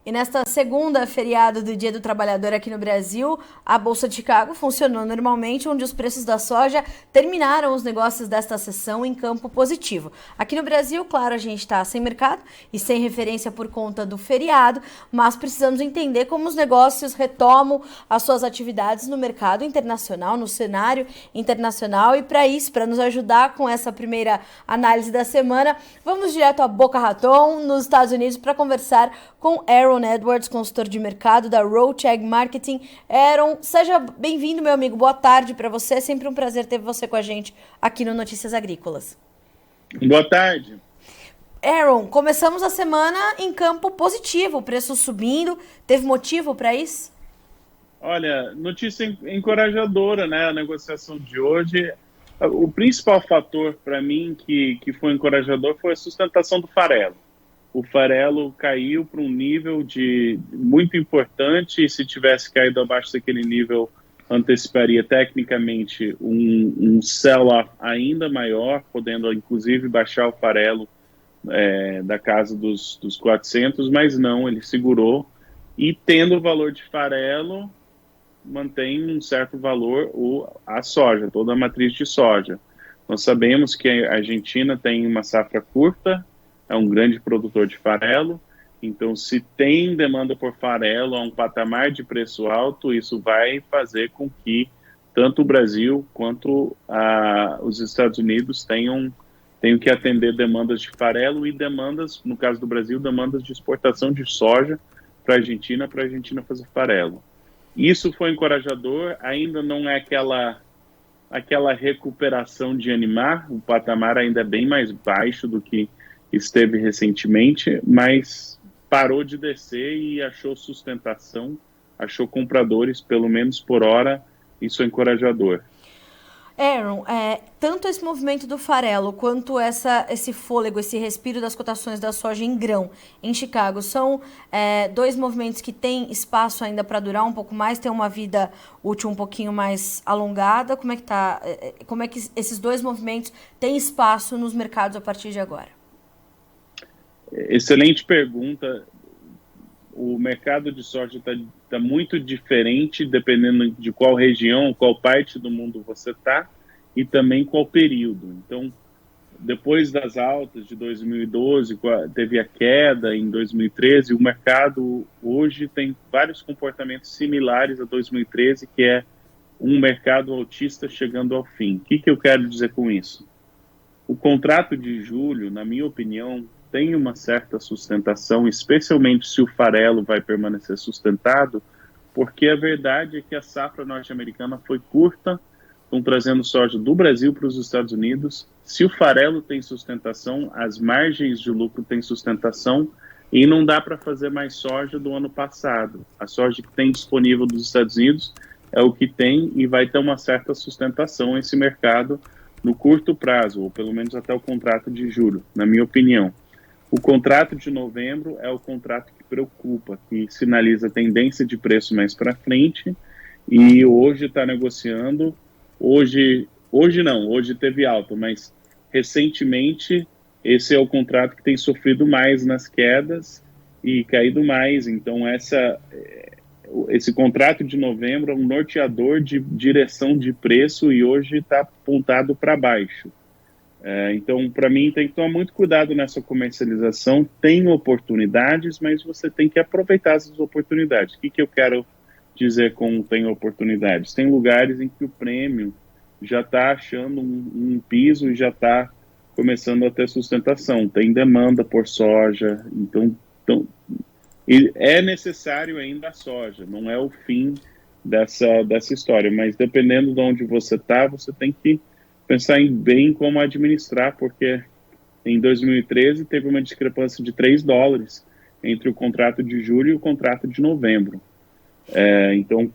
E nesta segunda, feriado do Dia do Trabalhador aqui no Brasil, a Bolsa de Chicago funcionou normalmente, onde os preços da soja terminaram os negócios desta sessão em campo positivo. Aqui no Brasil, claro, a gente está sem mercado e sem referência por conta do feriado, mas precisamos entender como os negócios retomam as suas atividades no mercado internacional, no cenário internacional. E para isso, para nos ajudar com essa primeira análise da semana, vamos direto a Boca Raton, nos Estados Unidos, para conversar com Aaron Edwards, consultor de mercado da Rocheg Marketing. Aaron, seja bem-vindo, meu amigo. Boa tarde para você. É sempre um prazer ter você com a gente aqui no Notícias Agrícolas. Boa tarde. Aaron, começamos a semana em campo positivo, o preço subindo. Teve motivo para isso? Olha, notícia encorajadora, né? A negociação de hoje. O principal fator para mim que foi encorajador foi a sustentação do farelo. O farelo caiu para um nível muito importante, e se tivesse caído abaixo daquele nível, anteciparia tecnicamente um sell-off ainda maior, podendo inclusive baixar o farelo da casa dos 400, mas não, ele segurou, e tendo o valor de farelo, mantém um certo valor a soja, toda a matriz de soja. Nós sabemos que a Argentina tem uma safra curta, é um grande produtor de farelo, então se tem demanda por farelo a um patamar de preço alto, isso vai fazer com que tanto o Brasil quanto os Estados Unidos tenham que atender demandas de farelo e demandas, no caso do Brasil, demandas de exportação de soja para a Argentina fazer farelo. Isso foi encorajador, ainda não é aquela recuperação de animar, o patamar ainda é bem mais baixo do que esteve recentemente, mas parou de descer e achou sustentação, achou compradores, pelo menos por hora. Isso é encorajador. Aaron, tanto esse movimento do farelo quanto esse fôlego, esse respiro das cotações da soja em grão em Chicago são dois movimentos que têm espaço ainda para durar um pouco mais, ter uma vida útil um pouquinho mais alongada. Como é que tá? Como é que esses dois movimentos têm espaço nos mercados a partir de agora? Excelente pergunta. O mercado de soja está muito diferente dependendo de qual região, qual parte do mundo você está e também qual período. Então, depois das altas de 2012, teve a queda em 2013, o mercado hoje tem vários comportamentos similares a 2013, que é um mercado altista chegando ao fim. O que eu quero dizer com isso? O contrato de julho, na minha opinião, tem uma certa sustentação, especialmente se o farelo vai permanecer sustentado, porque a verdade é que a safra norte-americana foi curta, estão trazendo soja do Brasil para os Estados Unidos. Se o farelo tem sustentação, as margens de lucro têm sustentação, e não dá para fazer mais soja do ano passado. A soja que tem disponível dos Estados Unidos é o que tem, e vai ter uma certa sustentação esse mercado no curto prazo, ou pelo menos até o contrato de julho, na minha opinião. O contrato de novembro é o contrato que preocupa, que sinaliza tendência de preço mais para frente, e hoje está negociando, hoje teve alta, mas recentemente esse é o contrato que tem sofrido mais nas quedas e caído mais. Então esse contrato de novembro é um norteador de direção de preço, e hoje está apontado para baixo. Então, para mim, tem que tomar muito cuidado nessa comercialização. Tem oportunidades, mas você tem que aproveitar essas oportunidades. O que eu quero dizer com tem oportunidades? Tem lugares em que o prêmio já está achando um piso e já está começando a ter sustentação. Tem demanda por soja, então é necessário ainda a soja. Não é o fim dessa história, mas dependendo de onde você está, você tem que pensar bem como administrar, porque em 2013 teve uma discrepância de $3 entre o contrato de julho e o contrato de novembro. Então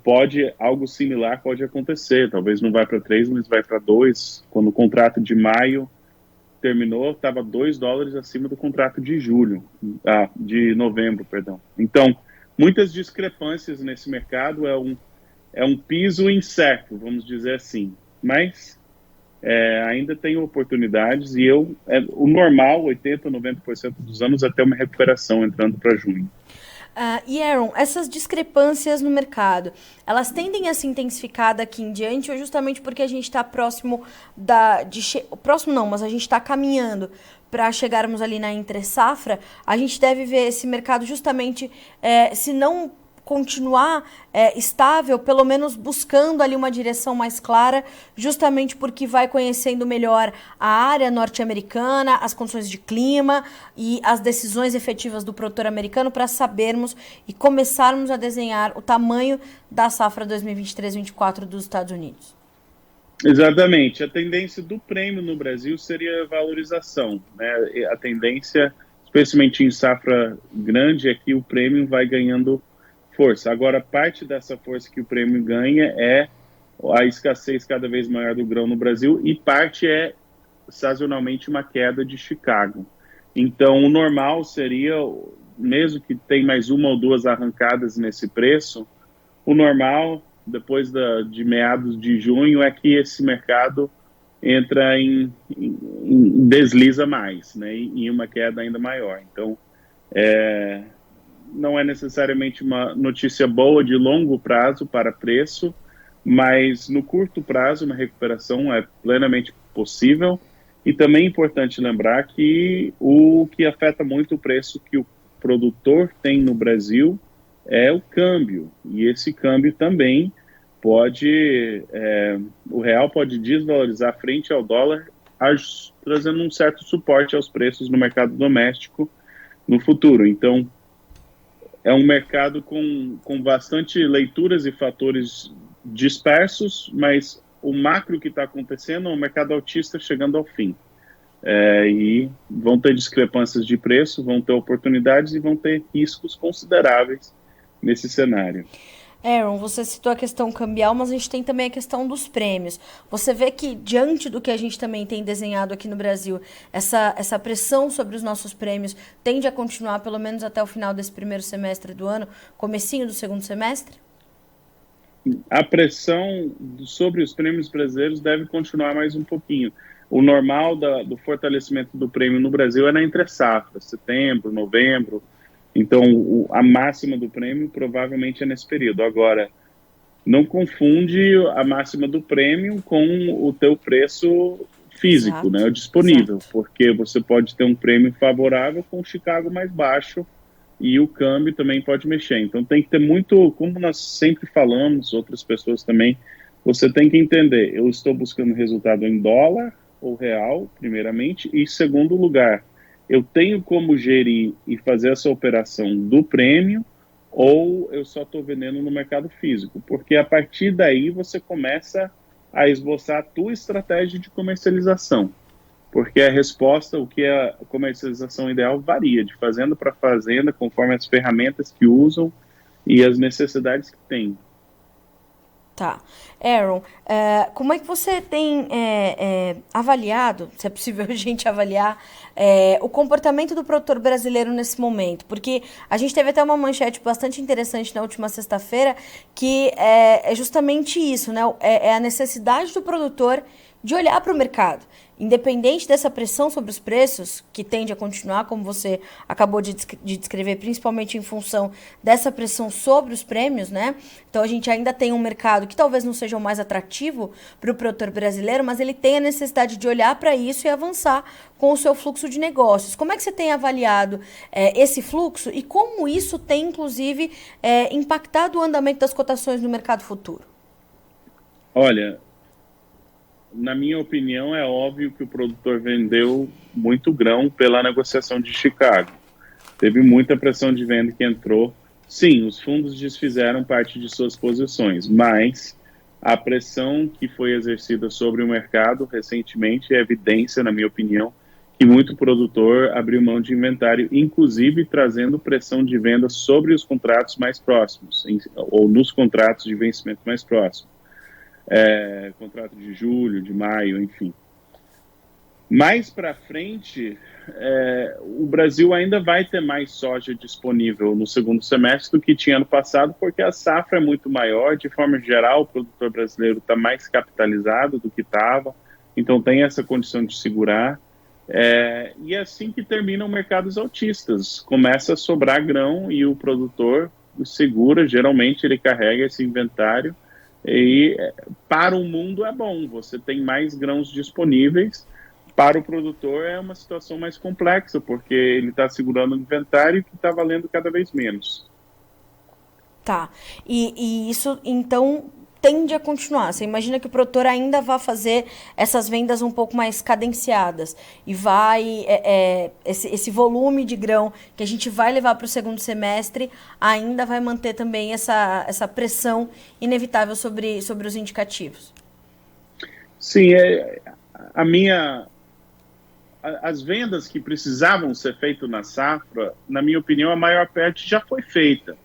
algo similar pode acontecer, talvez não vai para 3, mas vai para 2. Quando o contrato de maio terminou, estava $2 acima do contrato de de novembro, perdão. Então, muitas discrepâncias nesse mercado, é um piso incerto, vamos dizer assim, mas ainda tem oportunidades, e o normal, 80%, 90% dos anos, é ter uma recuperação entrando para junho. E Aaron, essas discrepâncias no mercado, elas tendem a se intensificar daqui em diante ou justamente porque a gente está próximo próximo não, mas a gente está caminhando para chegarmos ali na entre-safra, a gente deve ver esse mercado justamente, se não continuar estável, pelo menos buscando ali uma direção mais clara, justamente porque vai conhecendo melhor a área norte-americana, as condições de clima e as decisões efetivas do produtor americano para sabermos e começarmos a desenhar o tamanho da safra 2023-24 dos Estados Unidos. Exatamente. A tendência do prêmio no Brasil seria valorização, né? A tendência, especialmente em safra grande, é que o prêmio vai ganhando força. Agora, parte dessa força que o prêmio ganha é a escassez cada vez maior do grão no Brasil e parte é, sazonalmente, uma queda de Chicago. Então, o normal seria, mesmo que tenha mais uma ou duas arrancadas nesse preço, o normal, depois de meados de junho, é que esse mercado entra desliza mais, né, em uma queda ainda maior. Então, não é necessariamente uma notícia boa de longo prazo para preço, mas no curto prazo uma recuperação é plenamente possível. E também é importante lembrar que o que afeta muito o preço que o produtor tem no Brasil é o câmbio. E esse câmbio também o real pode desvalorizar frente ao dólar, trazendo um certo suporte aos preços no mercado doméstico no futuro. Então, é um mercado com bastante leituras e fatores dispersos, mas o macro que está acontecendo é um mercado altista chegando ao fim. E vão ter discrepâncias de preço, vão ter oportunidades e vão ter riscos consideráveis nesse cenário. Aaron, você citou a questão cambial, mas a gente tem também a questão dos prêmios. Você vê que, diante do que a gente também tem desenhado aqui no Brasil, essa pressão sobre os nossos prêmios tende a continuar pelo menos até o final desse primeiro semestre do ano, comecinho do segundo semestre? A pressão sobre os prêmios brasileiros deve continuar mais um pouquinho. O normal do fortalecimento do prêmio no Brasil é na entre-safra, setembro, novembro. Então, a máxima do prêmio provavelmente é nesse período. Agora, não confunde a máxima do prêmio com o teu preço físico, exato, né, o disponível, exato. Porque você pode ter um prêmio favorável com o Chicago mais baixo e o câmbio também pode mexer. Então, tem que ter muito, como nós sempre falamos, outras pessoas também, você tem que entender, eu estou buscando resultado em dólar ou real, primeiramente, e segundo lugar, eu tenho como gerir e fazer essa operação do prêmio ou eu só estou vendendo no mercado físico? Porque a partir daí você começa a esboçar a tua estratégia de comercialização. Porque a resposta, o que é a comercialização ideal, varia de fazenda para fazenda, conforme as ferramentas que usam e as necessidades que têm. Tá. Aaron, como é que você tem avaliado, se é possível a gente avaliar, o comportamento do produtor brasileiro nesse momento? Porque a gente teve até uma manchete bastante interessante na última sexta-feira, que é justamente isso, né? É a necessidade do produtor de olhar para o mercado. Independente dessa pressão sobre os preços, que tende a continuar, como você acabou de descrever, principalmente em função dessa pressão sobre os prêmios, né? Então, a gente ainda tem um mercado que talvez não seja o mais atrativo para o produtor brasileiro, mas ele tem a necessidade de olhar para isso e avançar com o seu fluxo de negócios. Como é que você tem avaliado esse fluxo e como isso tem, inclusive, impactado o andamento das cotações no mercado futuro? Olha, na minha opinião, é óbvio que o produtor vendeu muito grão pela negociação de Chicago. Teve muita pressão de venda que entrou. Sim, os fundos desfizeram parte de suas posições, mas a pressão que foi exercida sobre o mercado recentemente é evidência, na minha opinião, que muito produtor abriu mão de inventário, inclusive trazendo pressão de venda sobre os contratos mais próximos, ou nos contratos de vencimento mais próximo. Contrato de julho, de maio, enfim. Mais para frente, o Brasil ainda vai ter mais soja disponível no segundo semestre do que tinha ano passado, porque a safra é muito maior. De forma geral, o produtor brasileiro está mais capitalizado do que estava, então tem essa condição de segurar. E é assim que terminam mercados altistas. Começa a sobrar grão e o produtor segura, geralmente ele carrega esse inventário e para o mundo é bom, você tem mais grãos disponíveis. Para o produtor é uma situação mais complexa, porque ele está segurando o inventário que está valendo cada vez menos. Tá. E isso, então, tende a continuar. Você imagina que o produtor ainda vai fazer essas vendas um pouco mais cadenciadas e vai esse volume de grão que a gente vai levar para o segundo semestre ainda vai manter também essa pressão inevitável sobre os indicativos. Sim, as vendas que precisavam ser feitas na safra, na minha opinião, a maior parte já foi feita.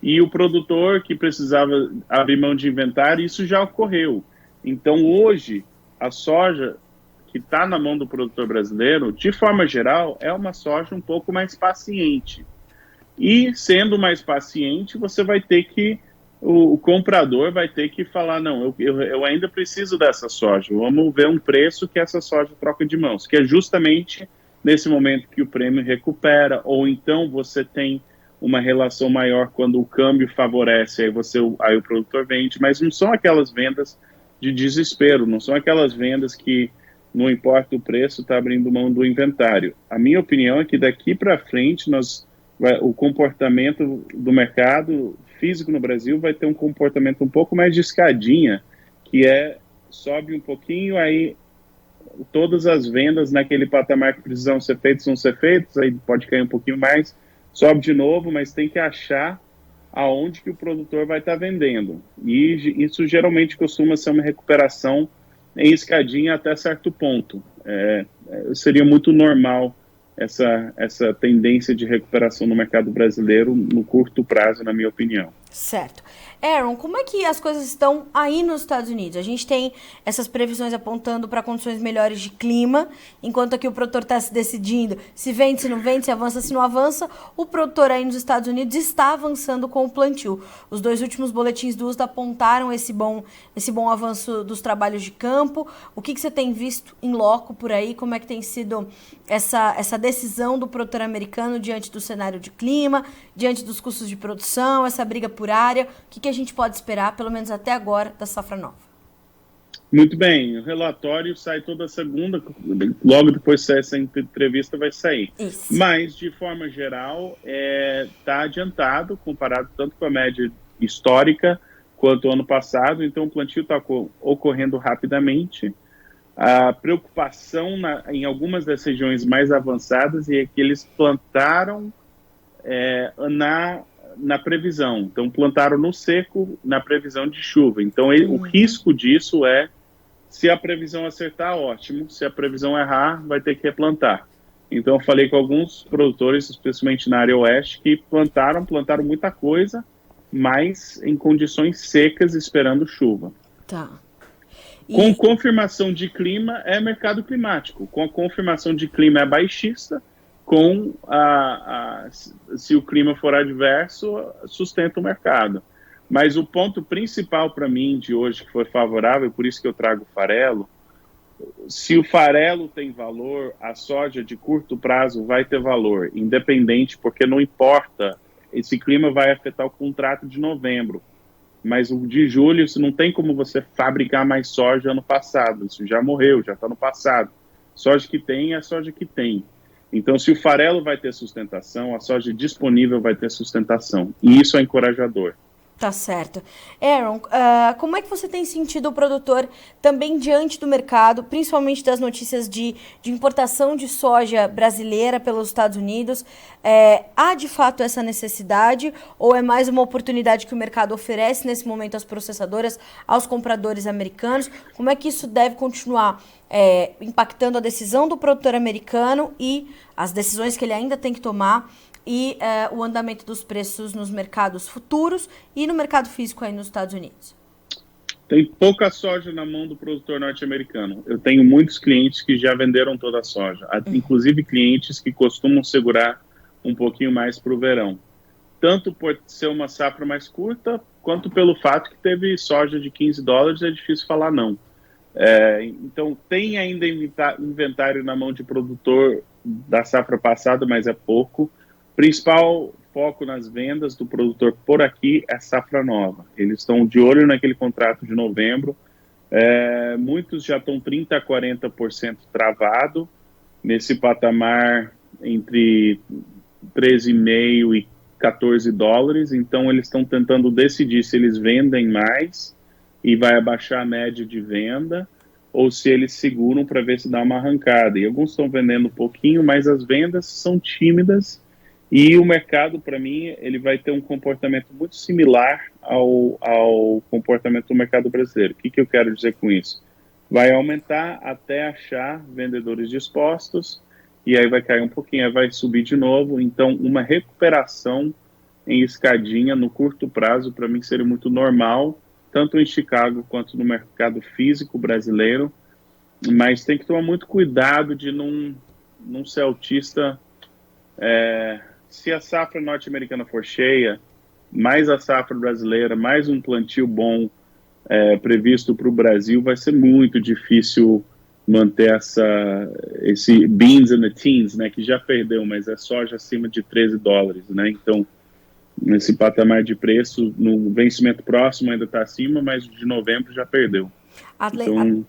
E o produtor que precisava abrir mão de inventário, isso já ocorreu. Então, hoje, a soja que está na mão do produtor brasileiro, de forma geral, é uma soja um pouco mais paciente. E, sendo mais paciente, você vai ter que, o comprador vai ter que falar, não, eu ainda preciso dessa soja, vamos ver um preço que essa soja troca de mãos, que é justamente nesse momento que o prêmio recupera, ou então você tem uma relação maior quando o câmbio favorece, aí o produtor vende, mas não são aquelas vendas de desespero, não são aquelas vendas que não importa o preço, está abrindo mão do inventário. A minha opinião é que daqui para frente o comportamento do mercado físico no Brasil vai ter um comportamento um pouco mais de escadinha, que sobe um pouquinho, aí todas as vendas naquele patamar que precisam ser feitas vão ser feitas, aí pode cair um pouquinho mais, sobe de novo, mas tem que achar aonde que o produtor vai estar vendendo. E isso geralmente costuma ser uma recuperação em escadinha até certo ponto. Seria muito normal essa tendência de recuperação no mercado brasileiro no curto prazo, na minha opinião. Certo. Aaron, como é que as coisas estão aí nos Estados Unidos? A gente tem essas previsões apontando para condições melhores de clima, enquanto aqui o produtor está se decidindo se vende, se não vende, se avança, se não avança. O produtor aí nos Estados Unidos está avançando com o plantio. Os 2 últimos boletins do USDA apontaram esse bom avanço dos trabalhos de campo. O que você tem visto em loco por aí? Como é que tem sido essa decisão do produtor americano diante do cenário de clima, diante dos custos de produção, essa briga por área? O que a gente pode esperar, pelo menos até agora, da safra nova? Muito bem, o relatório sai toda segunda, logo depois dessa entrevista vai sair. Isso. Mas, de forma geral, está adiantado, comparado tanto com a média histórica quanto o ano passado, então o plantio está ocorrendo rapidamente. A preocupação em algumas das regiões mais avançadas é que eles plantaram na previsão. Então, plantaram no seco na previsão de chuva. Então, o risco disso se a previsão acertar, ótimo. Se a previsão errar, vai ter que replantar. Então, eu falei com alguns produtores, especialmente na área oeste, que plantaram muita coisa, mas em condições secas, esperando chuva. Tá. Com confirmação de clima, é mercado climático. Com a confirmação de clima, é baixista. Se o clima for adverso, sustenta o mercado. Mas o ponto principal para mim de hoje que foi favorável, por isso que eu trago o farelo, se o farelo tem valor, a soja de curto prazo vai ter valor, independente, porque não importa, esse clima vai afetar o contrato de novembro, mas o de julho, isso não tem como você fabricar mais soja ano passado, isso já morreu, já está no passado. Soja que tem é a soja que tem. Então, se o farelo vai ter sustentação, a soja disponível vai ter sustentação. E isso é encorajador. Tá certo. Aaron, como é que você tem sentido o produtor também diante do mercado, principalmente das notícias de importação de soja brasileira pelos Estados Unidos? Há de fato essa necessidade ou é mais uma oportunidade que o mercado oferece nesse momento às processadoras, aos compradores americanos? Como é que isso deve continuar impactando a decisão do produtor americano e as decisões que ele ainda tem que tomar e o andamento dos preços nos mercados futuros e no mercado físico aí nos Estados Unidos? Tem pouca soja na mão do produtor norte-americano. Eu tenho muitos clientes que já venderam toda a soja, inclusive clientes que costumam segurar um pouquinho mais para o verão. Tanto por ser uma safra mais curta, quanto pelo fato que teve soja de $15, é difícil falar não. Então, tem ainda inventário na mão de produtor da safra passada, mas é pouco. Principal foco nas vendas do produtor por aqui é safra nova. Eles estão de olho naquele contrato de novembro. Muitos já estão 30% a 40% travado nesse patamar entre 13,5 e 14 dólares. Então, eles estão tentando decidir se eles vendem mais e vai abaixar a média de venda, ou se eles seguram para ver se dá uma arrancada. E alguns estão vendendo um pouquinho, mas as vendas são tímidas, e o mercado, para mim, ele vai ter um comportamento muito similar ao comportamento do mercado brasileiro. O que eu quero dizer com isso? Vai aumentar até achar vendedores dispostos, e aí vai cair um pouquinho, aí vai subir de novo. Então, uma recuperação em escadinha no curto prazo, para mim, seria muito normal, tanto em Chicago quanto no mercado físico brasileiro, mas tem que tomar muito cuidado de não ser autista. Se a safra norte-americana for cheia, mais a safra brasileira, mais um plantio bom previsto para o Brasil, vai ser muito difícil manter esse beans and the teens, né, que já perdeu, mas é soja acima de 13 dólares, né? Então, nesse patamar de preço, no vencimento próximo ainda está acima, mas de novembro já perdeu. Então,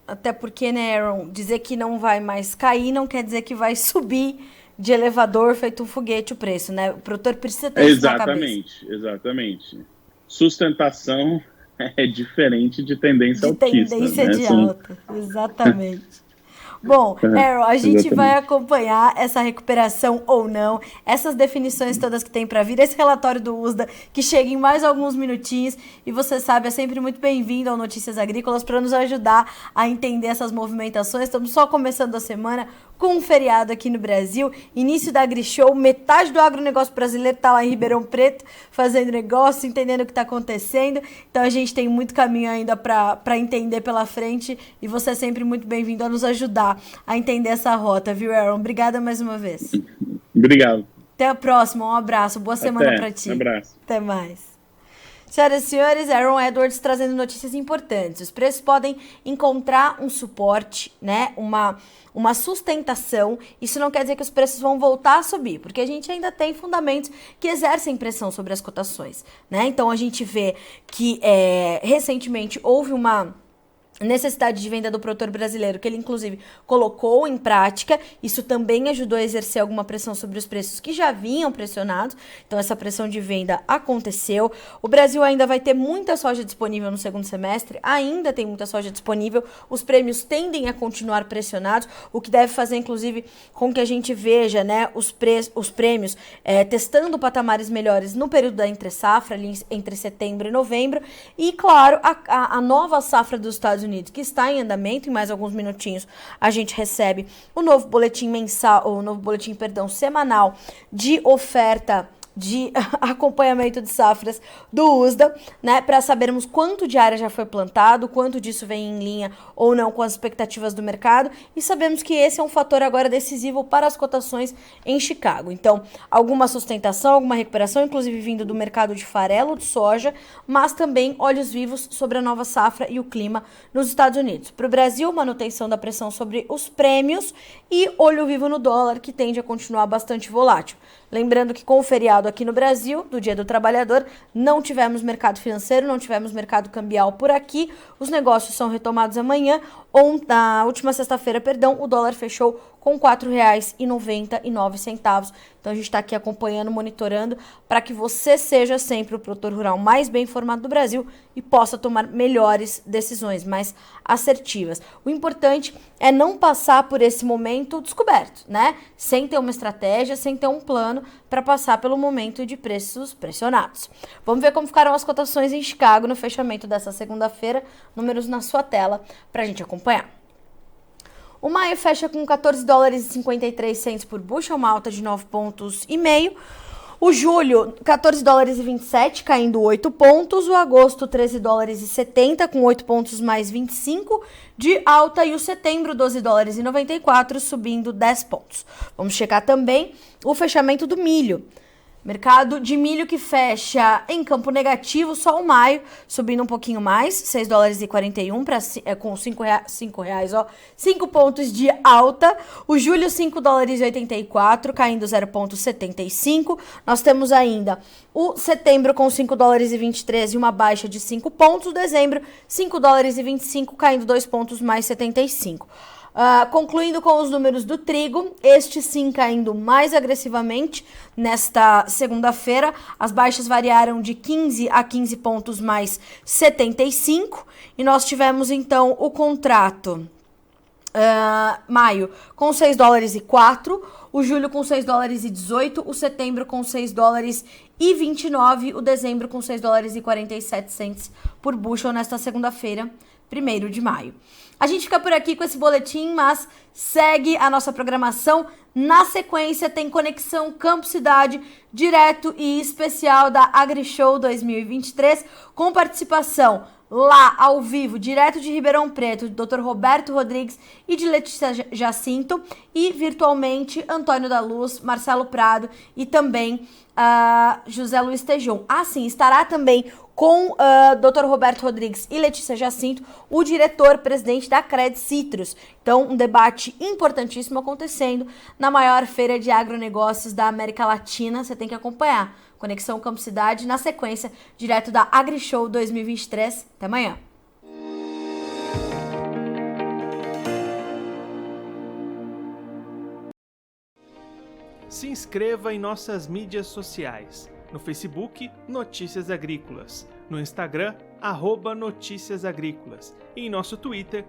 até porque, né, Aaron, dizer que não vai mais cair não quer dizer que vai subir de elevador feito um foguete o preço, né? O produtor precisa ter isso na cabeça. Exatamente. Sustentação é diferente de tendência altista. Tendência, né? De alta, exatamente. Bom, Aaron, a gente vai acompanhar essa recuperação ou não, essas definições todas que tem para vir, esse relatório do USDA que chega em mais alguns minutinhos, e você sabe, é sempre muito bem-vindo ao Notícias Agrícolas para nos ajudar a entender essas movimentações. Estamos só começando a semana com um feriado aqui no Brasil, início da AgriShow, metade do agronegócio brasileiro está lá em Ribeirão Preto, fazendo negócio, entendendo o que está acontecendo, então a gente tem muito caminho ainda para entender pela frente, e você é sempre muito bem-vindo a nos ajudar a entender essa rota, viu, Aaron? Obrigada mais uma vez. Obrigado. Até a próxima, um abraço, boa semana para ti. Um abraço. Até mais. Senhoras e senhores, Aaron Edwards trazendo notícias importantes. Os preços podem encontrar um suporte, né? Uma sustentação. Isso não quer dizer que os preços vão voltar a subir, porque a gente ainda tem fundamentos que exercem pressão sobre as cotações, né? Então a gente vê que recentemente houve uma necessidade de venda do produtor brasileiro, que ele inclusive colocou em prática. Isso também ajudou a exercer alguma pressão sobre os preços que já vinham pressionados, então essa pressão de venda aconteceu. O Brasil ainda vai ter muita soja disponível no segundo semestre, ainda tem muita soja disponível, os prêmios tendem a continuar pressionados, o que deve fazer inclusive com que a gente veja, né, os prêmios testando patamares melhores no período da entre-safra, ali entre setembro e novembro, e claro, a nova safra dos Estados Unidos, que está em andamento. Em mais alguns minutinhos a gente recebe o novo boletim semanal de oferta de acompanhamento de safras do USDA, né, para sabermos quanto de área já foi plantado, quanto disso vem em linha ou não com as expectativas do mercado, e sabemos que esse é um fator agora decisivo para as cotações em Chicago. Então, alguma sustentação, alguma recuperação, inclusive vindo do mercado de farelo de soja, mas também olhos vivos sobre a nova safra e o clima nos Estados Unidos. Para o Brasil, manutenção da pressão sobre os prêmios e olho vivo no dólar, que tende a continuar bastante volátil. Lembrando que com o feriado aqui no Brasil, do Dia do Trabalhador, não tivemos mercado financeiro, não tivemos mercado cambial por aqui. Os negócios são retomados amanhã. Na última sexta-feira, o dólar fechou com R$ 4,99. Então a gente está aqui acompanhando, monitorando, para que você seja sempre o produtor rural mais bem informado do Brasil e possa tomar melhores decisões, mais assertivas. O importante é não passar por esse momento descoberto, né? Sem ter uma estratégia, sem ter um plano para passar pelo momento de preços pressionados. Vamos ver como ficaram as cotações em Chicago no fechamento dessa segunda-feira. Números na sua tela para a gente acompanhar. O maio fecha com 14 dólares e 53 centes por bushel, uma alta de 9,5 pontos. O julho, 14 dólares e 27, caindo 8 pontos. O agosto, 13 dólares e 70, com 8 pontos mais 25 de alta. E o setembro, 12 dólares e 94, subindo 10 pontos. Vamos checar também o fechamento do milho. Mercado de milho que fecha em campo negativo, só o maio subindo um pouquinho mais, 6 dólares e 41 com 5 reais, ó, 5 pontos de alta. O julho 5 dólares e 84, caindo 0,75. Nós temos ainda o setembro com 5 dólares e 23 e uma baixa de 5 pontos. O dezembro 5 dólares e 25, caindo 2 pontos mais 75. Concluindo com os números do trigo, este sim caindo mais agressivamente nesta segunda-feira. As baixas variaram de 15 a 15 pontos mais 75. E nós tivemos então o contrato maio com 6 dólares e 4, o julho com 6 dólares e 18, o setembro com 6 dólares e 29, o dezembro com 6 dólares e 47 cents por bushel nesta segunda-feira, 1º de maio. A gente fica por aqui com esse boletim, mas segue a nossa programação. Na sequência tem Conexão Campo Cidade, direto e especial da AgriShow 2023, com participação lá ao vivo, direto de Ribeirão Preto, do Dr. Roberto Rodrigues e de Letícia Jacinto, e virtualmente Antônio da Luz, Marcelo Prado e também José Luiz Tejon. Sim, estará também com Dr. Roberto Rodrigues e Letícia Jacinto, o diretor-presidente da Cred Citrus. Então, um debate importantíssimo acontecendo na maior feira de agronegócios da América Latina. Você tem que acompanhar. Conexão Campo Cidade, na sequência, direto da AgriShow 2023. Até amanhã. Se inscreva em nossas mídias sociais. No Facebook, Notícias Agrícolas. No Instagram, @Notícias Agrícolas. E em nosso Twitter,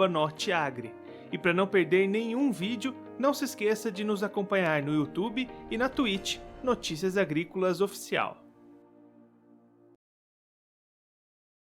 @Norteagri. E para não perder nenhum vídeo, não se esqueça de nos acompanhar no YouTube e na Twitch, Notícias Agrícolas Oficial.